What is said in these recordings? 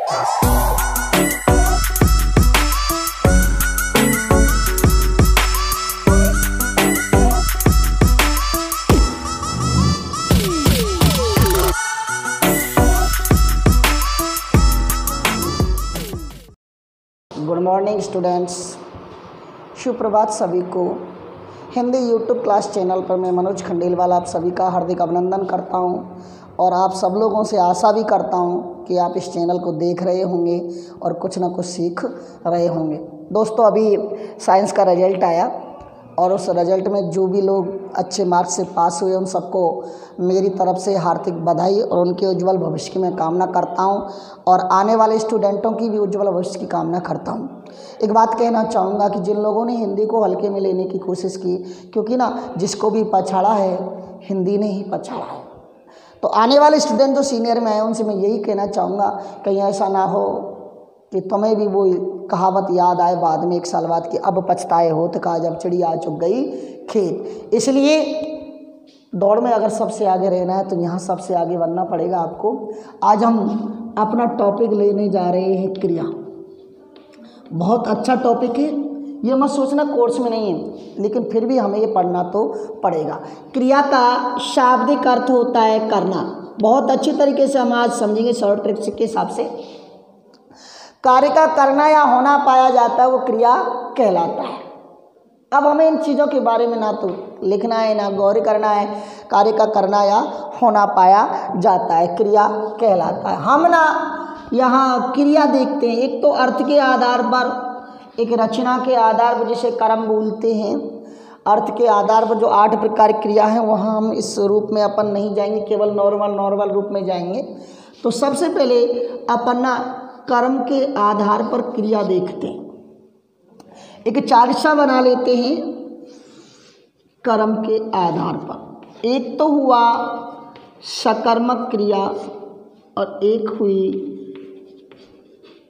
Good morning students, शुभ प्रभात सभी को। Hindi YouTube class channel पर मैं मनोज खंडेलवाल आप सभी का हार्दिक अभिनंदन करता हूं और आप सब लोगों से आशा भी करता हूं कि आप इस चैनल को देख रहे होंगे और कुछ ना कुछ सीख रहे होंगे। दोस्तों, अभी साइंस का रिजल्ट आया और उस रिजल्ट में जो भी लोग अच्छे मार्क्स से पास हुए उन सबको मेरी तरफ से हार्दिक बधाई और उनके उज्जवल भविष्य की मैं कामना करता हूं और आने वाले स्टूडेंटों की भी उज्जवल भविष्य की कामना करता हूं। एक बात कहना चाहूँगा कि जिन लोगों ने हिंदी को हल्के में लेने की कोशिश की, क्योंकि ना जिसको भी पछाड़ा है हिंदी ने ही पछाड़ा है, तो आने वाले स्टूडेंट जो सीनियर में आए उनसे मैं यही कहना चाहूँगा कहीं ऐसा ना हो कि तुम्हें भी वो कहावत याद आए बाद में 1 साल बाद कि अब पछताए हो तो कहा जब चिड़िया चुग गई खेत। इसलिए दौड़ में अगर सबसे आगे रहना है तो यहाँ सबसे आगे बनना पड़ेगा आपको। आज हम अपना टॉपिक लेने जा रहे हैं क्रिया। बहुत अच्छा टॉपिक है, ये मत सोचना कोर्स में नहीं है, लेकिन फिर भी हमें ये पढ़ना तो पड़ेगा। क्रिया का शाब्दिक अर्थ होता है करना। बहुत अच्छी तरीके से हम आज समझेंगे शॉर्ट ट्रिक्स के हिसाब से। कार्य का करना या होना पाया जाता है वो क्रिया कहलाता है। अब हमें इन चीज़ों के बारे में ना तो लिखना है ना गौर करना है। कार्य का करना या होना पाया जाता है क्रिया कहलाता है। हम ना यहाँ क्रिया देखते हैं, एक तो अर्थ के आधार पर, एक रचना के आधार पर जिसे कर्म बोलते हैं। अर्थ के आधार पर जो 8 प्रकार की क्रिया है वहाँ हम इस रूप में अपन नहीं जाएंगे, केवल नॉर्मल रूप में जाएंगे। तो सबसे पहले अपन ना कर्म के आधार पर क्रिया देखते हैं। एक चार्ट बना लेते हैं कर्म के आधार पर। एक तो हुआ सकर्मक क्रिया और एक हुई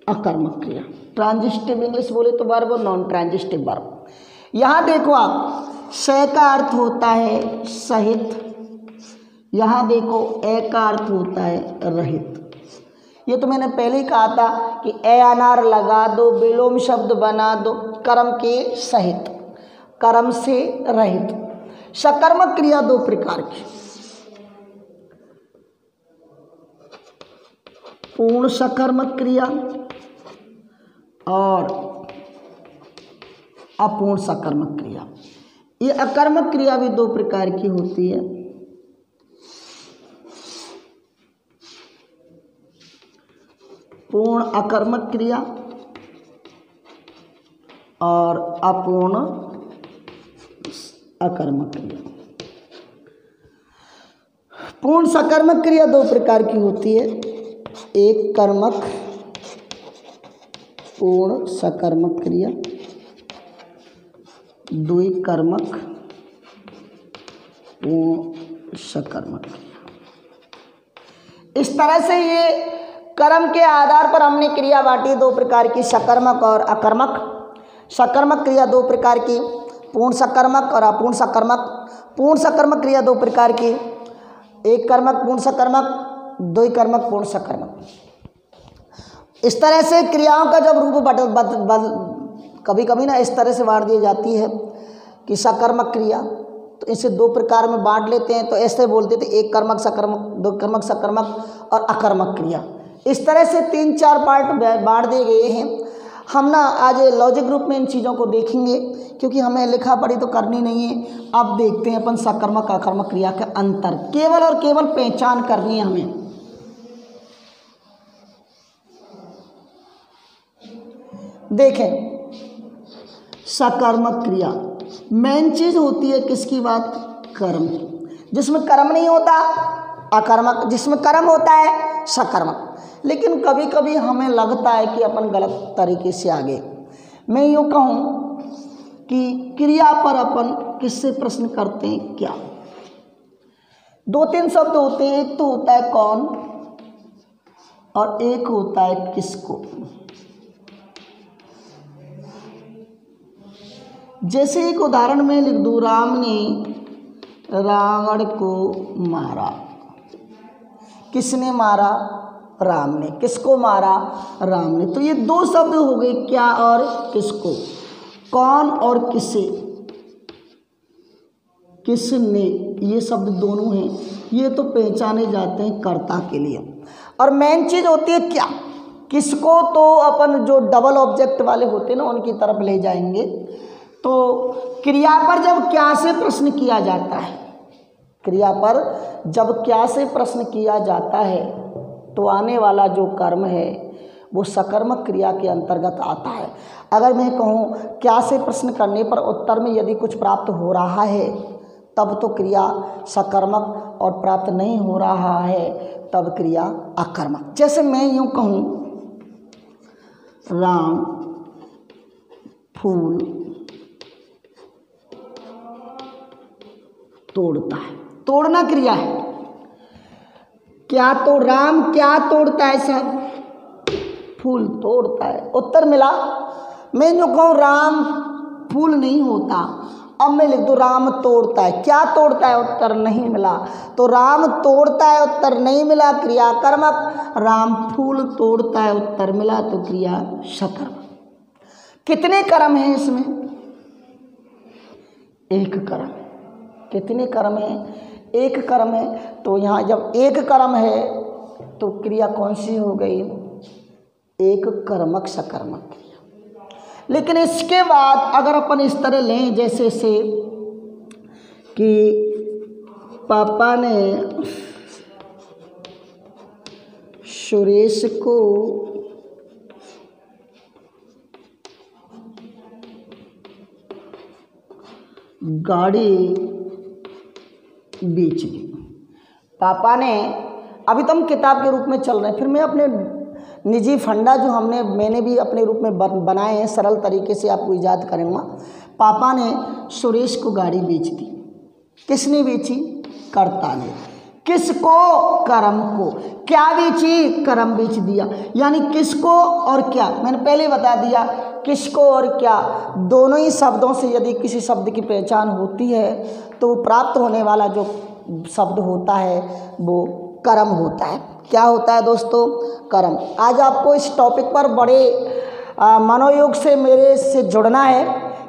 अकर्मक क्रिया। ट्रांजिटिव इंग्लिश बोले तो वर्ब और नॉन ट्रांजिटिव वर्ब। यहाँ देखो आप, स का अर्थ होता है सहित, यहाँ देखो ए का अर्थ होता है रहित। ये तो मैंने पहले ही कहा था कि ए अनार लगा दो, विलोम शब्द बना दो, कर्म के सहित, कर्म से रहित। सकर्मक क्रिया 2 प्रकार की, पूर्ण सकर्मक क्रिया और अपूर्ण सकर्मक क्रिया। ये अकर्मक क्रिया भी 2 प्रकार की होती है। पूर्ण अकर्मक क्रिया और अपूर्ण अकर्मक क्रिया। पूर्ण सकर्मक क्रिया 2 प्रकार की होती है। एक कर्मक पूर्ण सकर्मक क्रिया, द्विकर्मक पूर्ण सकर्मक क्रिया। इस तरह से ये कर्म के आधार पर हमने क्रिया बांटी 2 प्रकार की, सकर्मक और अकर्मक। सकर्मक क्रिया 2 प्रकार की, पूर्ण सकर्मक और अपूर्ण सकर्मक। पूर्ण सकर्मक क्रिया 2 प्रकार की, एक कर्मक पूर्ण सकर्मक, द्विकर्मक पूर्ण सकर्मक। इस तरह से क्रियाओं का जब रूप कभी कभी ना इस तरह से बांट दी जाती है कि सकर्मक क्रिया, तो इसे 2 प्रकार में बांट लेते हैं। तो ऐसे बोलते थे एक कर्मक सकर्मक, द्विकर्मक सकर्मक और अकर्मक क्रिया। इस तरह से 3-4 पार्ट बांट दिए गए हैं। हम ना आज लॉजिक ग्रुप में इन चीज़ों को देखेंगे, क्योंकि हमें लिखा पढ़ी तो करनी नहीं है। अब देखते हैं अपन सकर्मक अकर्मक क्रिया का अंतर, केवल और केवल पहचान करनी है हमें। देखें, सकर्मक क्रिया मेन चीज़ होती है किसकी बात? कर्म। जिसमें कर्म नहीं होता अकर्मक, जिसमें कर्म होता है सकर्मक। लेकिन कभी कभी हमें लगता है कि अपन गलत तरीके से आगे। मैं यूँ कहूँ कि क्रिया पर अपन किससे प्रश्न करते हैं क्या? 2-3 शब्द होते हैं। एक तो होता है कौन और एक होता है किसको। जैसे एक उदाहरण में लिख दूँ, राम ने रावण को मारा। किसने मारा? राम ने। किसको मारा? राम ने। तो ये दो शब्द हो गए, क्या और किसको, कौन और किसे, किसने, ये शब्द दोनों हैं, ये तो पहचाने जाते हैं कर्ता के लिए। और मेन चीज़ होती है क्या, किसको तो अपन जो डबल ऑब्जेक्ट वाले होते हैं ना उनकी तरफ ले जाएंगे। तो क्रिया पर जब क्या से प्रश्न किया जाता है, क्रिया पर जब क्या से प्रश्न किया जाता है तो आने वाला जो कर्म है वो सकर्मक क्रिया के अंतर्गत आता है। अगर मैं कहूँ क्या से प्रश्न करने पर उत्तर में यदि कुछ प्राप्त हो रहा है तब तो क्रिया सकर्मक, और प्राप्त नहीं हो रहा है तब क्रिया अकर्मक। जैसे मैं यूँ कहूँ राम फूल तोड़ता है, तोड़ना क्रिया है। क्या तो राम क्या तोड़ता है सर? फूल तोड़ता है, उत्तर मिला। मैं जो कहूँ राम फूल नहीं होता, अब मैं लिख दूँ राम तोड़ता है, क्या तोड़ता है? उत्तर नहीं मिला। तो राम तोड़ता है, उत्तर नहीं मिला, क्रिया कर्मक। राम फूल तोड़ता है, उत्तर मिला, तो क्रिया सकर्मक। कितने कर्म हैं इसमें? एक कर्म। कितने कर्म हैं? एक कर्म है। तो यहाँ जब एक कर्म है तो क्रिया कौन सी हो गई? एक कर्मक सकर्मक क्रिया। लेकिन इसके बाद अगर अपन इस तरह लें जैसे से कि पापा ने सुरेश को गाड़ी बेच दी। पापा ने, अभी तो हम किताब के रूप में चल रहे हैं, फिर मैं अपने निजी फंडा जो मैंने भी अपने रूप में बनाए हैं, सरल तरीके से आपको इजाद करूँगा। पापा ने सुरेश को गाड़ी बेच दी। किसने बेची? कर्ता ने। किसको? कर्म को। क्या बेची? कर्म बेच दिया। यानी किसको और क्या, मैंने पहले बता दिया, किसको और क्या दोनों ही शब्दों से यदि किसी शब्द की पहचान होती है तो प्राप्त होने वाला जो शब्द होता है वो कर्म होता है। क्या होता है दोस्तों? कर्म। आज आपको इस टॉपिक पर बड़े मनोयोग से मेरे से जुड़ना है,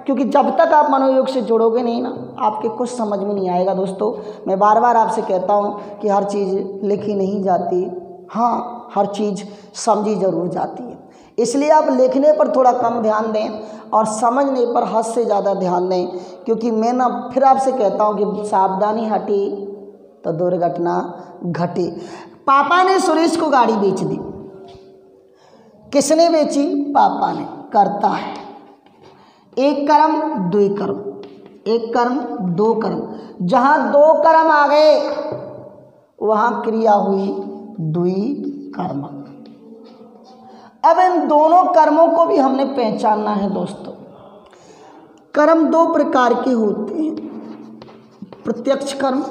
क्योंकि जब तक आप मनोयोग से जुड़ोगे नहीं ना आपके कुछ समझ में नहीं आएगा। दोस्तों मैं बार बार आपसे कहता हूँ कि हर चीज़ लिखी नहीं जाती, हाँ हर चीज़ समझी जरूर जाती है। इसलिए आप लिखने पर थोड़ा कम ध्यान दें और समझने पर हद से ज़्यादा ध्यान दें, क्योंकि मैं ना फिर आपसे कहता हूँ कि सावधानी हटी तो दुर्घटना घटी। पापा ने सुरेश को गाड़ी बेच दी। किसने बेची? पापा ने। कर्ता है। एक कर्म द्वि कर्म, एक कर्म दो कर्म। जहाँ दो कर्म आ गए वहाँ क्रिया हुई द्वि कर्मक। अब इन दोनों कर्मों को भी हमने पहचानना है दोस्तों। कर्म दो प्रकार के होते हैं, प्रत्यक्ष कर्म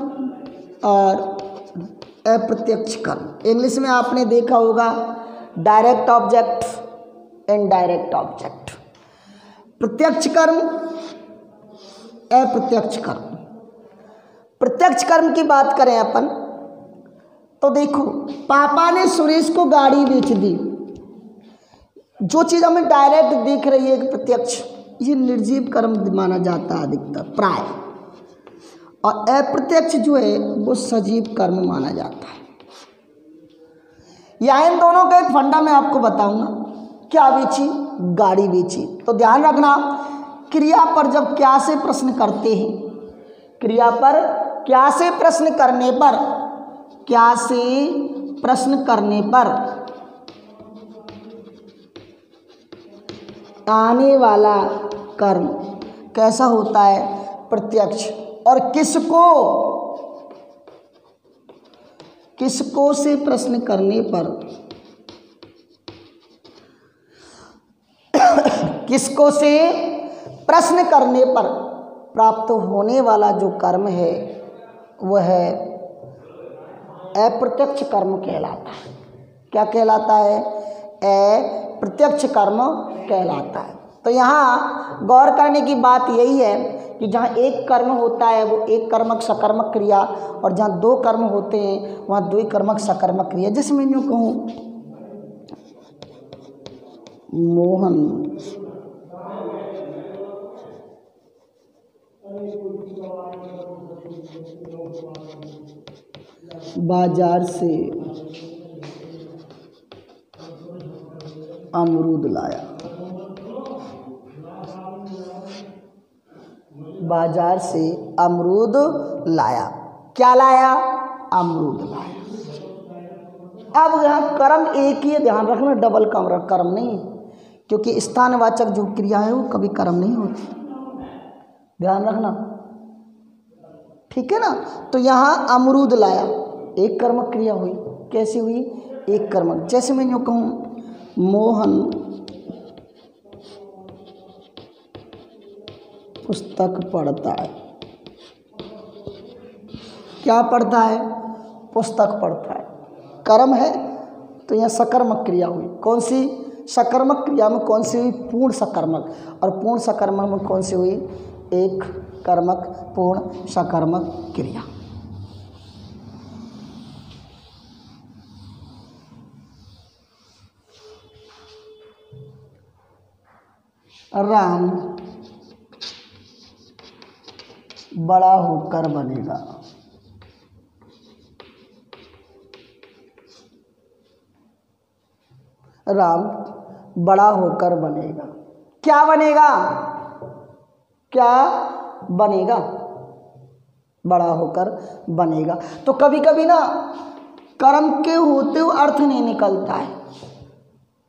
और अप्रत्यक्ष कर्म। इंग्लिश में आपने देखा होगा डायरेक्ट ऑब्जेक्ट, इनडायरेक्ट ऑब्जेक्ट। प्रत्यक्ष कर्म, अप्रत्यक्ष कर्म। प्रत्यक्ष कर्म की बात करें अपन तो देखो, पापा ने सुरेश को गाड़ी बेच दी। जो चीज़ हमें डायरेक्ट दिख रही है प्रत्यक्ष, ये निर्जीव कर्म माना जाता है अधिकतर प्राय, और अप्रत्यक्ष जो है वो सजीव कर्म माना जाता है। या इन दोनों का एक फंडा मैं आपको बताऊंगा। क्या बेची? गाड़ी बेची। तो ध्यान रखना, क्रिया पर जब क्या से प्रश्न करते हैं, क्रिया पर क्या से प्रश्न करने पर, क्या से प्रश्न करने पर आने वाला कर्म कैसा होता है? प्रत्यक्ष। और किसको, किसको से प्रश्न करने पर, किसको से प्रश्न करने पर प्राप्त होने वाला जो कर्म है वह अप्रत्यक्ष कर्म कहलाता है। क्या कहलाता है? अप्रत्यक्ष कर्म कहलाता है। तो यहाँ गौर करने की बात यही है कि जहाँ एक कर्म होता है वो एक कर्मक सकर्मक क्रिया, और जहाँ दो कर्म होते हैं वहाँ दो कर्मक सकर्मक क्रिया। जैसे मैं यूँ कहूँ मोहन बाजार से अमरूद लाया, बाजार से अमरूद लाया, क्या लाया? अमरूद लाया। अब यहाँ कर्म एक ही है, ध्यान रखना, डबल कर्म नहीं, क्योंकि स्थानवाचक जो क्रिया है वो कभी कर्म नहीं होती, ध्यान रखना, ठीक है ना। तो यहाँ अमरूद लाया एक कर्मक क्रिया हुई, कैसी हुई? एक कर्मक। जैसे मैं यूँ कहूँ मोहन पुस्तक पढ़ता है, क्या पढ़ता है? पुस्तक पढ़ता है, कर्म है, तो यहाँ सकर्मक क्रिया हुई। कौन सी? सकर्मक क्रिया में कौन सी हुई? पूर्ण सकर्मक। और पूर्ण सकर्मक में कौन सी हुई? एक कर्मक पूर्ण सकर्मक क्रिया। राम बड़ा होकर बनेगा, राम बड़ा होकर बनेगा, क्या बनेगा? क्या बनेगा? बड़ा होकर बनेगा। तो कभी कभी ना कर्म के होते हुए अर्थ नहीं निकलता है,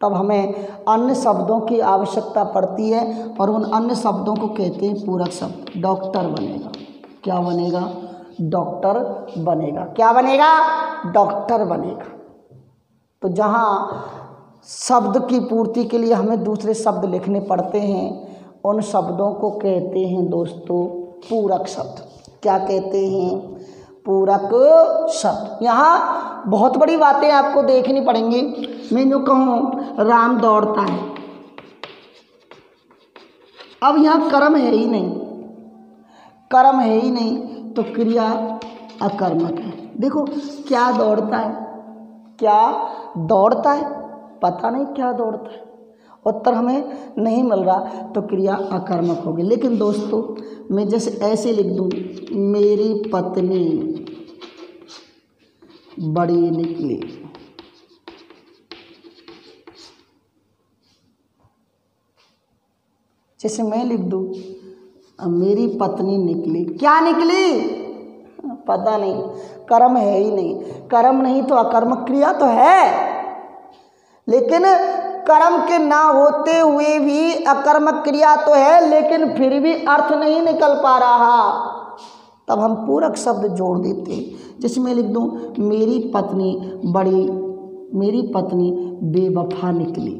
तब हमें अन्य शब्दों की आवश्यकता पड़ती है, और उन अन्य शब्दों को कहते हैं पूरक शब्द। डॉक्टर बनेगा, क्या बनेगा? डॉक्टर बनेगा, क्या बनेगा? डॉक्टर बनेगा। तो जहाँ शब्द की पूर्ति के लिए हमें दूसरे शब्द लिखने पड़ते हैं, उन शब्दों को कहते हैं दोस्तों पूरक शब्द। क्या कहते हैं? पूरक शब्द। यहाँ बहुत बड़ी बातें आपको देखनी पड़ेंगी। मैं जो कहूँ राम दौड़ता है, अब यहाँ कर्म है ही नहीं, कर्म है ही नहीं, तो क्रिया अकर्मक है। देखो क्या दौड़ता है, क्या दौड़ता है, पता नहीं क्या दौड़ता है, उत्तर हमें नहीं मिल रहा, तो क्रिया अकर्मक होगी। लेकिन दोस्तों मैं जैसे ऐसे लिख दूँ, मेरी पत्नी बड़ी निकली, जैसे मैं लिख दूँ मेरी पत्नी निकली, क्या निकली? पता नहीं, कर्म है ही नहीं। कर्म नहीं तो अकर्मक क्रिया तो है, लेकिन कर्म के ना होते हुए भी अकर्मक क्रिया तो है, लेकिन फिर भी अर्थ नहीं निकल पा रहा, तब हम पूरक शब्द जोड़ देते हैं। जैसे मैं लिख दूं मेरी पत्नी बेवफा निकली,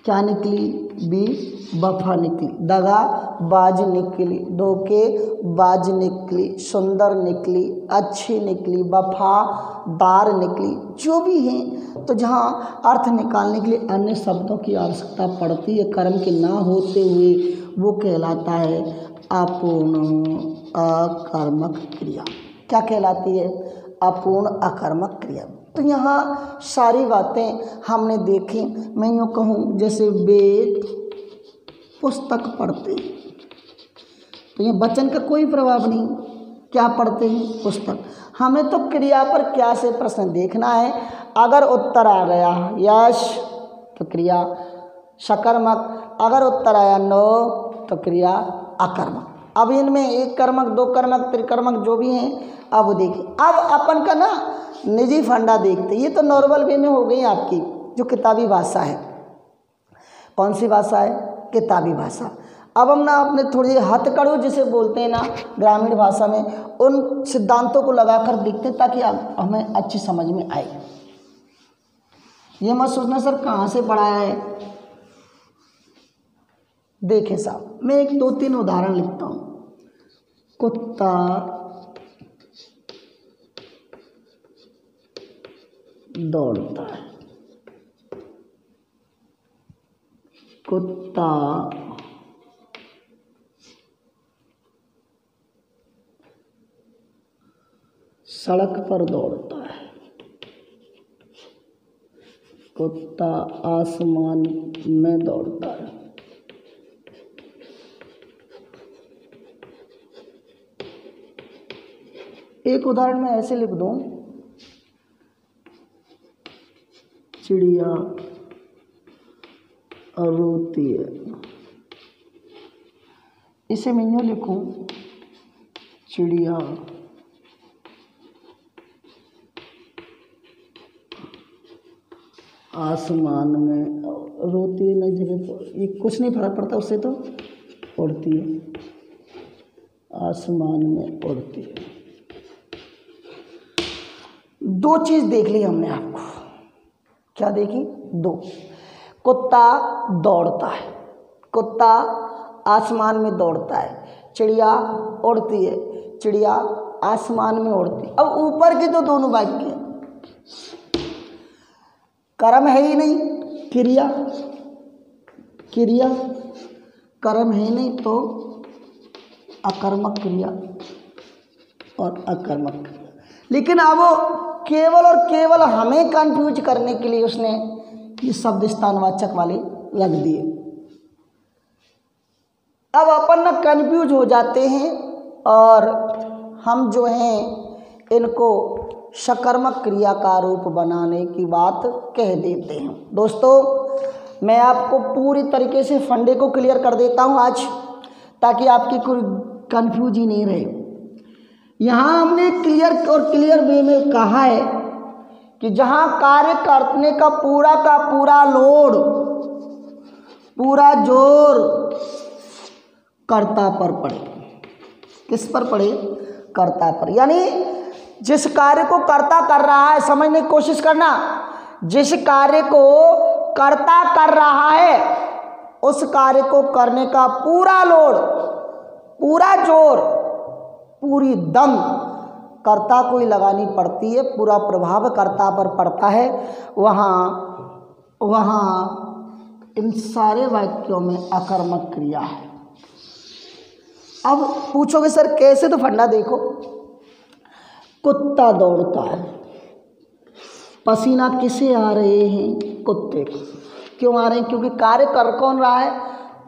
क्या निकली? बेवफा निकली, दगाबाज निकली, धोखेबाज निकली, सुंदर निकली, अच्छी निकली, वफादार निकली, जो भी हैं। तो जहाँ अर्थ निकालने के लिए अन्य शब्दों की आवश्यकता पड़ती है कर्म के ना होते हुए, वो कहलाता है अपूर्ण अकर्मक क्रिया। क्या कहलाती है? अपूर्ण अकर्मक क्रिया। तो यहाँ सारी बातें हमने देखी। मैं यूँ कहूँ जैसे वेद पुस्तक पढ़ते, तो ये वचन का कोई प्रभाव नहीं, क्या पढ़ते हैं? पुस्तक। हमें तो क्रिया पर क्या से प्रश्न देखना है। अगर उत्तर आ गया यश तो क्रिया सकर्मक, अगर उत्तर आया नो तो क्रिया अकर्मक। अब इनमें एक कर्मक, दो कर्मक, त्रिकर्मक जो भी हैं, अब देखिए। अब अपन का ना निजी फंडा देखते, ये तो नॉर्मल वे में हो गई आपकी जो किताबी भाषा है। कौन सी भाषा है? किताबी भाषा। अब हम ना अपने थोड़ी हथकड़ू जिसे बोलते हैं ना ग्रामीण भाषा में, उन सिद्धांतों को लगाकर देखते हैं ताकि हमें अच्छी समझ में आए। ये मत सोचना सर कहाँ से पढ़ाया है। देखें साहब, मैं एक दो तीन उदाहरण लिखता हूँ। कुत्ता दौड़ता है, कुत्ता सड़क पर दौड़ता है, कुत्ता आसमान में दौड़ता है। एक उदाहरण मैं ऐसे लिख दूं, चिड़िया रोती है। इसे मैं यूँ लिखूं, चिड़िया आसमान में रोती है। नई जगह पर ये कुछ नहीं फर्क पड़ता उससे, तो उड़ती है, आसमान में उड़ती है। दो चीज़ देख ली हमने आपको, क्या देखी? दो। कुत्ता दौड़ता है, कुत्ता आसमान में दौड़ता है, चिड़िया उड़ती है, चिड़िया आसमान में उड़ती है। अब ऊपर की तो दोनों वाक्य हैं, कर्म है ही नहीं, क्रिया, क्रिया कर्म है नहीं, तो अकर्मक क्रिया और अकर्मक क्रिया। लेकिन अब वो केवल और केवल हमें कंफ्यूज करने के लिए उसने ये शब्द स्थानवाचक वाले रख दिए। अब अपन ना कंफ्यूज हो जाते हैं और हम जो हैं इनको सकर्मक क्रिया का रूप बनाने की बात कह देते हैं। दोस्तों, मैं आपको पूरी तरीके से फंडे को क्लियर कर देता हूं आज, ताकि आपकी कोई कंफ्यूज ही नहीं रहे। यहाँ हमने क्लियर वे में कहा है कि जहाँ कार्य करने का पूरा लोड, पूरा जोर कर्ता पर पड़े। किस पर पड़े? कर्ता पर। यानी जिस कार्य को कर्ता कर रहा है, समझने की कोशिश करना, जिस कार्य को कर्ता कर रहा है उस कार्य को करने का पूरा लोड, पूरा जोर, पूरी दम कर्ता को ही लगानी पड़ती है, पूरा प्रभाव कर्ता पर पड़ता है। वहाँ इन सारे वाक्यों में अकर्मक क्रिया है। अब पूछोगे सर कैसे? तो फंडा देखो, कुत्ता दौड़ता है, पसीना किसे आ रहे हैं? कुत्ते को। क्यों आ रहे हैं? क्योंकि कार्य कर कौन रहा है?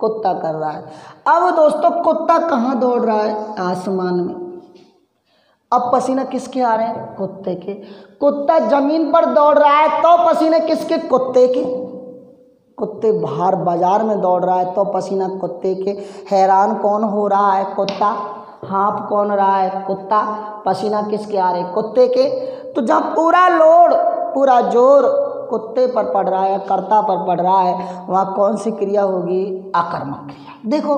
कुत्ता कर रहा है। अब दोस्तों, कुत्ता कहाँ दौड़ रहा है? आसमान में। अब पसीना किसके आ रहे हैं? कुत्ते के। कुत्ता जमीन पर दौड़ रहा है तो पसीने किसके? कुत्ते के। कुत्ते बाहर बाजार में दौड़ रहा है तो पसीना कुत्ते के। हैरान कौन हो रहा है? कुत्ता। हाँफ कौन रहा है? कुत्ता। पसीना किसके आ रहे? कुत्ते के। तो जब पूरा लोड, पूरा जोर कुत्ते पर पड़ रहा है, कर्ता पर पड़ रहा है, वहाँ कौन सी क्रिया होगी? अकर्मक क्रिया। देखो,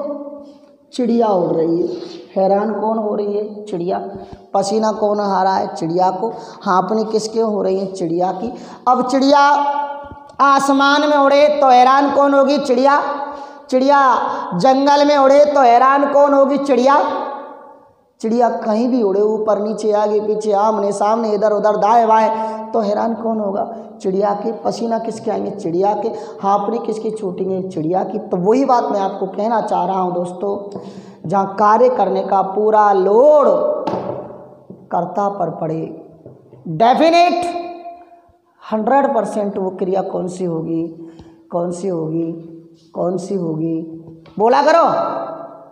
चिड़िया उड़ रही है, हैरान कौन हो रही है? चिड़िया। पसीना कौन आ रहा है? चिड़िया को। हाँफनी किसके हो रही है? चिड़िया की। अब चिड़िया आसमान में उड़े तो हैरान कौन होगी? चिड़िया। चिड़िया जंगल में उड़े तो हैरान कौन होगी? चिड़िया। चिड़िया कहीं भी उड़े, ऊपर नीचे, आगे पीछे, आमने सामने, इधर उधर, दाएं बाएं, तो हैरान कौन होगा? चिड़िया के। पसीना किसके आएंगे? चिड़िया के। हाँफनी किसकी छूटेंगे? चिड़िया की। तो वही बात मैं आपको कहना चाह रहा हूँ दोस्तों, जहाँ कार्य करने का पूरा लोड कर्ता पर पड़े, डेफिनेट 100% वो क्रिया कौन सी होगी? कौन सी होगी? कौन सी होगी? बोला करो।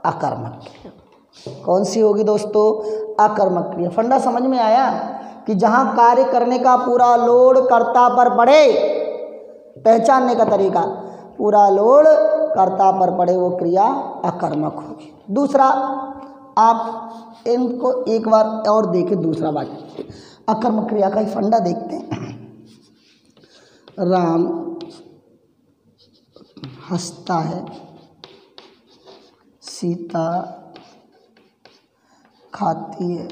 अकर्मक क्रिया। कौन सी होगी दोस्तों? अकर्मक क्रिया। फंडा समझ में आया कि जहाँ कार्य करने का पूरा लोड कर्ता पर पड़े, पहचानने का तरीका, पूरा लोड कर्ता पर पड़े, वो क्रिया अकर्मक होगी। दूसरा, आप इनको एक बार और देखें, दूसरा वाक्य अकर्मक क्रिया का ही फंडा देखते हैं। राम हंसता है, सीता खाती है।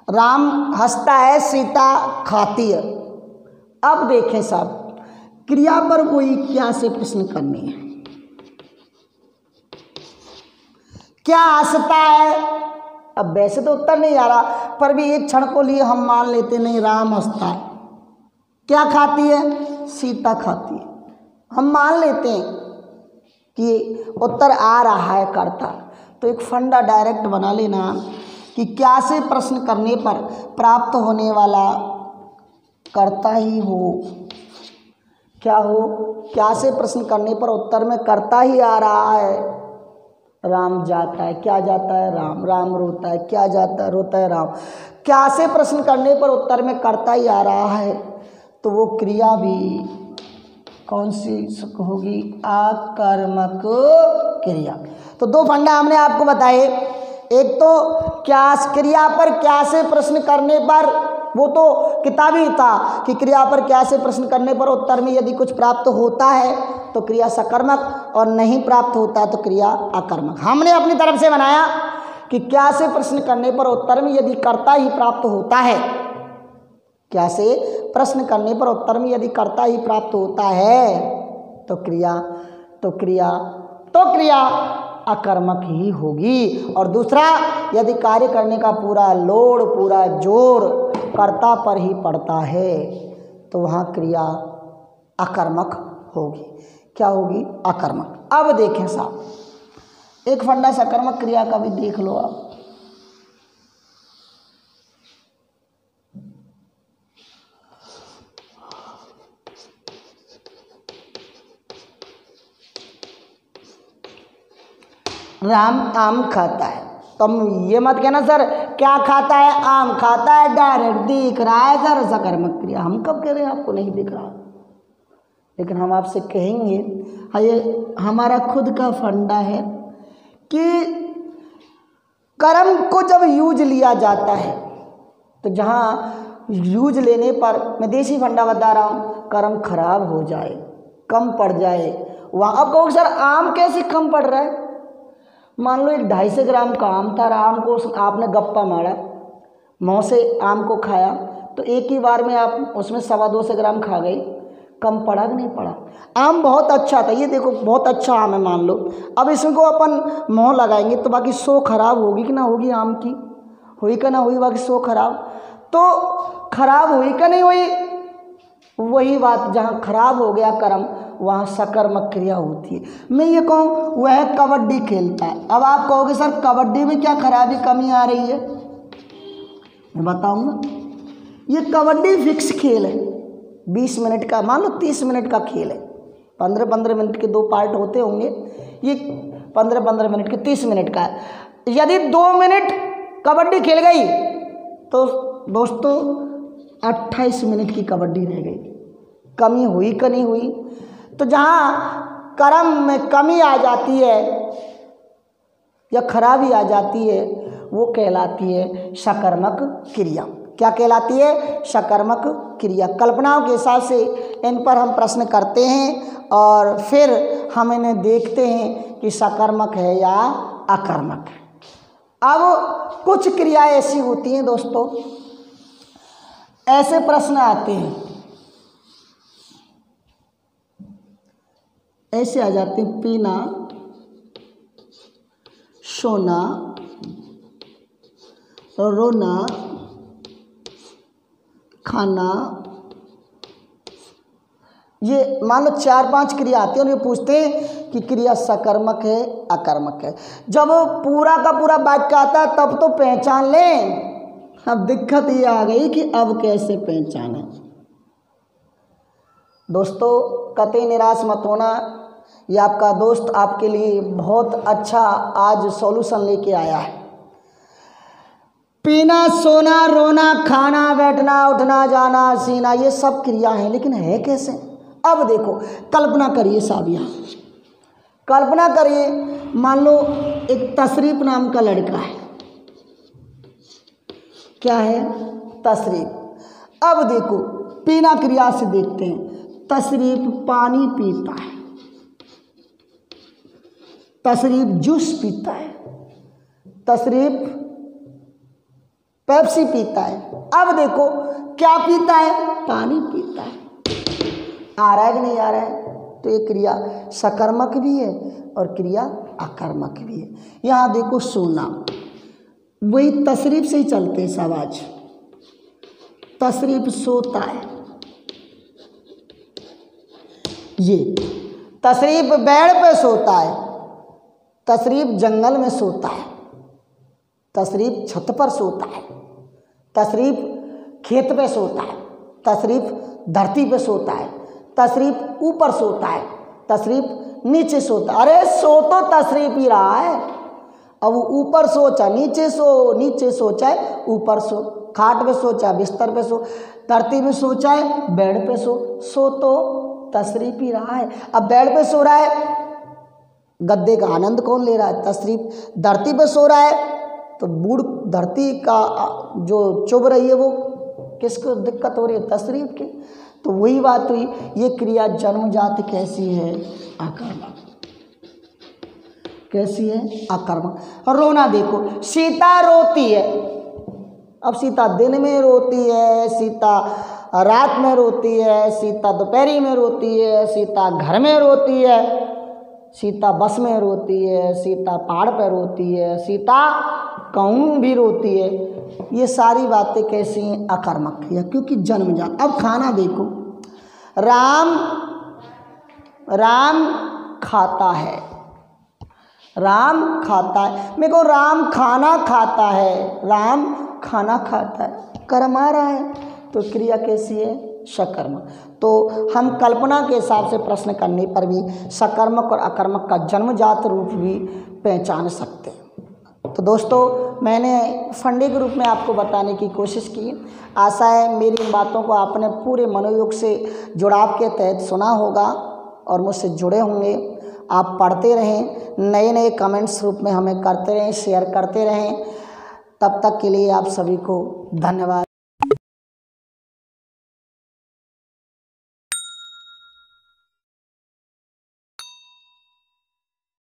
राम हंसता है, सीता खाती है। अब देखें साहब, क्रिया पर कोई क्या से प्रश्न करनी है। क्या हंसता है? अब वैसे तो उत्तर नहीं आ रहा, पर भी एक क्षण को लिए हम मान लेते नहीं, राम हंसता है। क्या खाती है? सीता खाती है। हम मान लेते हैं कि उत्तर आ रहा है कर्ता। तो एक फंडा डायरेक्ट बना लेना कि क्या से प्रश्न करने पर प्राप्त होने वाला कर्ता ही हो। क्या हो? क्या से प्रश्न करने पर उत्तर में कर्ता ही आ रहा है। राम जाता है, क्या जाता है? राम। राम रोता है, क्या जाता है? रोता है राम। क्या से प्रश्न करने पर उत्तर में कर्ता ही आ रहा है, तो वो क्रिया भी कौन सी होगी? आकर्मक क्रिया। तो दो फंडा हमने आपको बताए। एक तो क्या क्रिया पर क्या से प्रश्न करने पर, वो तो किताबी था कि क्रिया पर क्या से प्रश्न करने पर उत्तर में यदि कुछ प्राप्त होता है तो क्रिया सकर्मक, और नहीं प्राप्त होता तो क्रिया अकर्मक। हमने अपनी तरफ से बनाया कि क्या से प्रश्न करने पर उत्तर में यदि कर्ता ही प्राप्त होता है, क्या से प्रश्न करने पर उत्तर में यदि कर्ता ही प्राप्त होता है तो क्रिया अकर्मक ही होगी। और दूसरा, यदि कार्य करने का पूरा लोड, पूरा जोर कर्ता पर ही पड़ता है तो वहाँ क्रिया अकर्मक होगी। क्या होगी? अकर्मक। अब देखें साहब, एक फंडा सकर्मक क्रिया का भी देख लो आप। राम आम खाता है, तुम ये मत कहना सर क्या खाता है? आम खाता है, डायरेक्ट दिख रहा है सर सकर्मक क्रिया। हम कब कह रहे हैं आपको नहीं दिख रहा? लेकिन हम आपसे कहेंगे, ये हमारा खुद का फंडा है कि कर्म को जब यूज लिया जाता है तो जहाँ यूज लेने पर, मैं देसी फंडा बता रहा हूँ, कर्म खराब हो जाए, कम पड़ जाए, वहाँ अब कहोगे सर आम कैसे कम पड़ रहा है? मान लो 250 ग्राम का आम था, आम को आपने गप्पा मारा, मुँह से आम को खाया, तो एक ही बार में आप उसमें 225 ग्राम खा गए, कम पड़ा कि नहीं पड़ा? आम बहुत अच्छा था, ये देखो बहुत अच्छा आम है मान लो, अब इसको अपन मुँह लगाएंगे तो बाकी 100 खराब होगी कि ना होगी? आम की हुई कि ना हुई? बाकी 100 खराब, तो खराब हुई कि नहीं हुई? वही बात, जहाँ खराब हो गया कर्म वहाँ सकर्मक क्रिया होती है। मैं ये कहूँ वह कबड्डी खेलता है, अब आप कहोगे सर कबड्डी में क्या खराबी कमी आ रही है? मैं बताऊँगा, ये कबड्डी फिक्स खेल है, 20 मिनट का, मान लो 30 मिनट का खेल है, 15-15 मिनट के 2 पार्ट होते होंगे, ये 15-15 मिनट के 30 मिनट का है। यदि 2 मिनट कबड्डी खेल गई तो दोस्तों 28 मिनट की कबड्डी रह गई। कमी हुई कि नहीं हुई? तो जहाँ कर्म में कमी आ जाती है या खराबी आ जाती है वो कहलाती है सकर्मक क्रिया। क्या कहलाती है? सकर्मक क्रिया। कल्पनाओं के हिसाब से इन पर हम प्रश्न करते हैं और फिर हम इन्हें देखते हैं कि सकर्मक है या अकर्मक है। अब कुछ क्रियाएं ऐसी होती हैं दोस्तों, ऐसे प्रश्न आते हैं, ऐसे आ जाते हैं, पीना, सोना, रोना, खाना, ये मान लो 4-5 क्रिया आती है और ये पूछते हैं कि क्रिया सकर्मक है अकर्मक है। जब पूरा का पूरा वाक्य आता है तब तो पहचान लें। अब दिक्कत ये आ गई कि अब कैसे पहचानें। दोस्तों कतई निराश मत होना, ये आपका दोस्त आपके लिए बहुत अच्छा आज सॉल्यूशन लेके आया है। पीना, सोना, रोना, खाना, बैठना, उठना, जाना, सीना, ये सब क्रिया है, लेकिन है कैसे? अब देखो, कल्पना करिए साहब, यहाँ कल्पना करिए, मान लो एक तशरीफ नाम का लड़का है। क्या है? तशरीफ। अब देखो पीना क्रिया से देखते हैं, तशरीफ पानी पीता है, तशरीफ जूस पीता है, तशरीफ पेप्सी पीता है। अब देखो क्या पीता है? पानी पीता है। आ रहा है कि नहीं आ रहा है? तो ये क्रिया सकर्मक भी है और क्रिया अकर्मक भी है। यहाँ देखो सोना, वही तशरीफ से ही चलते हैं सब आज। तशरीफ सोता है, ये तशरीफ बेड पे सोता है, तशरीफ जंगल में सोता है, तशरीफ छत पर सोता है, तशरीफ खेत पे सोता है, तशरीफ धरती पे सोता है, तशरीफ ऊपर सोता है, तशरीफ नीचे सोता है। अरे सो तो तशरीफ ही रहा है। अब ऊपर सो चाहे नीचे सो चाहे ऊपर सो, खाट पे सो चाहे बिस्तर पे सो, धरती में सो चाहे बेड पे सो तो तशरीफ ही रहा है। अब बेड पे सो रहा है, गद्दे का आनंद कौन ले रहा है? तशरीफ। धरती पे सो रहा है तो बूढ़ धरती का जो चुभ रही है वो किसको दिक्कत हो रही है? तशरीफ की। तो वही बात हुई, ये क्रिया जन्मजात कैसी है? आकर्मक। कैसी है? आकर्मक। रोना देखो, सीता रोती है। अब सीता दिन में रोती है, सीता रात में रोती है, सीता दोपहरी में रोती है, सीता घर में रोती है, सीता बस में रोती है, सीता पहाड़ पर रोती है, सीता कहूँ भी रोती है। ये सारी बातें कैसी हैं? अकर्मक क्रिया, क्योंकि जन्मजात। अब खाना देखो, राम खाता है, राम खाता है। मेरे को राम खाना खाता है, राम खाना खाता है, कर्म आ रहा है तो क्रिया कैसी है? सकर्मक। तो हम कल्पना के हिसाब से प्रश्न करने पर भी सकर्मक और अकर्मक का जन्मजात रूप भी पहचान सकते हैं। तो दोस्तों, मैंने फंडे के रूप में आपको बताने की कोशिश की। आशा है मेरी इन बातों को आपने पूरे मनोयोग से जुड़ाव के तहत सुना होगा और मुझसे जुड़े होंगे। आप पढ़ते रहें, नए नए कमेंट्स रूप में हमें करते रहें, शेयर करते रहें। तब तक के लिए आप सभी को धन्यवाद।